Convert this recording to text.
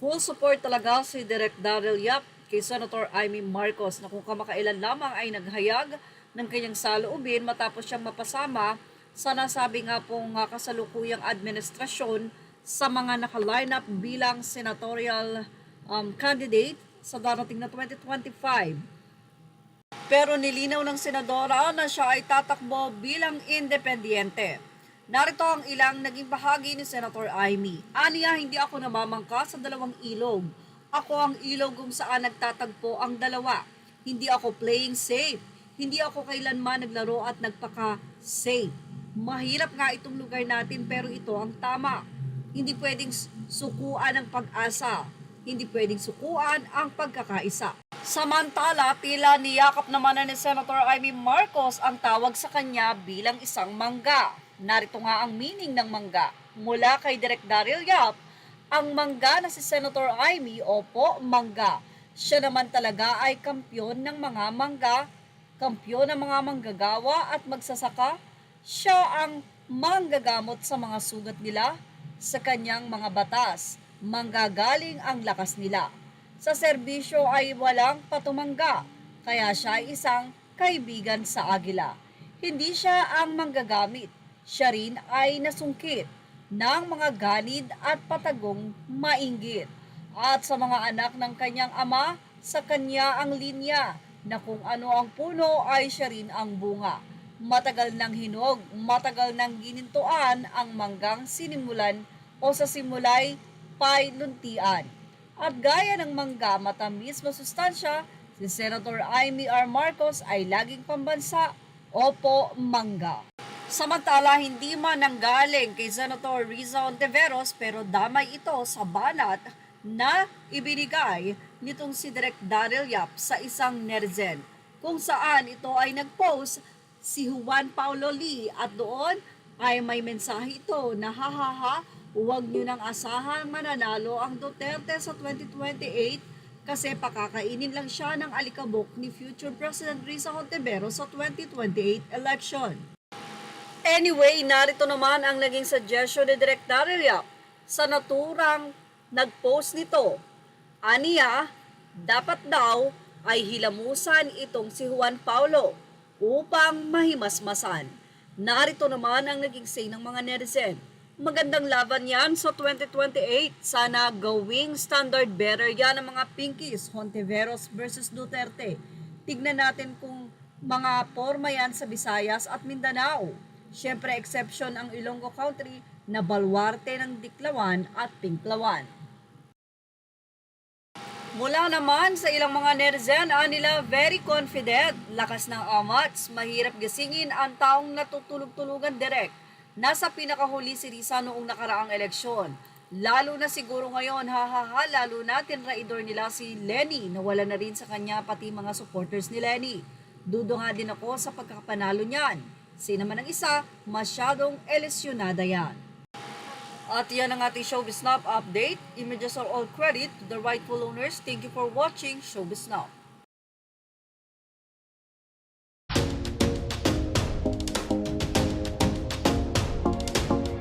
Full support talaga si Direk Daryl Yap kay Senator Amy Marcos na kung kamakailan lamang ay naghayag ng kanyang saloobin matapos siyang mapasama sa nasabi nga pong kasalukuyang administrasyon sa mga naka-line up bilang senatorial candidate sa darating na 2025. Pero nilinaw ng senadora na siya ay tatakbo bilang independyente. Narito ang ilang naging bahagi ni Senator Amy. Aniya, hindi ako namamangka sa dalawang ilog. Ako ang ilog kung saan nagtatagpo ang dalawa. Hindi ako playing safe. Hindi ako kailanman naglaro at nagpaka-safe. Mahirap nga itong lugar natin pero ito ang tama. Hindi pwedeng sukuan ang pag-asa. Hindi pwedeng sukuan ang pagkakaisa. Samantala, tila niyakap naman na ni Senator Amy Marcos ang tawag sa kanya bilang isang mangga. Narito nga ang meaning ng mangga. Mula kay Direk Daryl Yap, ang mangga na si Senator Amy, opo, mangga. Siya naman talaga ay kampyon ng mga mangga, kampyon ng mga manggagawa at magsasaka. Siya ang manggagamot sa mga sugat nila sa kanyang mga batas. Manggagaling ang lakas nila. Sa serbisyo ay walang patumangga, kaya siya ay isang kaibigan sa agila. Hindi siya ang manggagamit. Siya rin ay nasungkit ng mga ganid at patagong mainggit. At sa mga anak ng kanyang ama, sa kanya ang linya na kung ano ang puno ay siya rin ang bunga. Matagal nang hinog, matagal nang ginintuan ang manggang sinimulan o sa simulay pailuntian. At gaya ng mangga matamis masustansya, si Senator Amy R. Marcos ay laging pambansa, opo, mangga. Samantala, hindi man nanggaling kay Senator Riza Ontiveros pero damay ito sa banat na ibinigay nitong si Direk Daryl Yap sa isang netizen kung saan ito ay nag-post si Juan Paulo Lee at doon ay may mensahe ito na hahaha, huwag nyo nang asahang mananalo ang Duterte sa 2028 kasi pakakainin lang siya ng alikabok ni future President Riza Ontiveros sa 2028 election. Anyway, narito naman ang naging suggestion ni Direk Daryl Yap sa naturang nag-post nito. Aniya, dapat daw ay hilamusan itong si Juan Paulo upang mahimasmasan. Narito naman ang naging say ng mga netizen. Magandang laban yan sa 2028. Sana gawing standard bearer yan ng mga pinkies, Hontiveros versus Duterte. Tignan natin kung mga forma yan sa Visayas at Mindanao. Siyempre, exception ang Ilonggo Country na baluarte ng Diklawan at Pinklawan. Mula naman sa ilang mga netizen, nila very confident, lakas ng amats, mahirap gisingin ang taong natutulog-tulugan direct. Nasa pinakahuli si Riza noong nakaraang eleksyon. Lalo na siguro ngayon, hahaha, lalo na tinraidor nila si Lenny, nawala na rin sa kanya pati mga supporters ni Lenny. Dudo nga din ako sa pagkakapanalo niyan. Sino man ang isa, masyadong elesyonada yan. At yan ang ating Showbiz Now update. Images are all credit to the rightful owners. Thank you for watching Showbiz Now.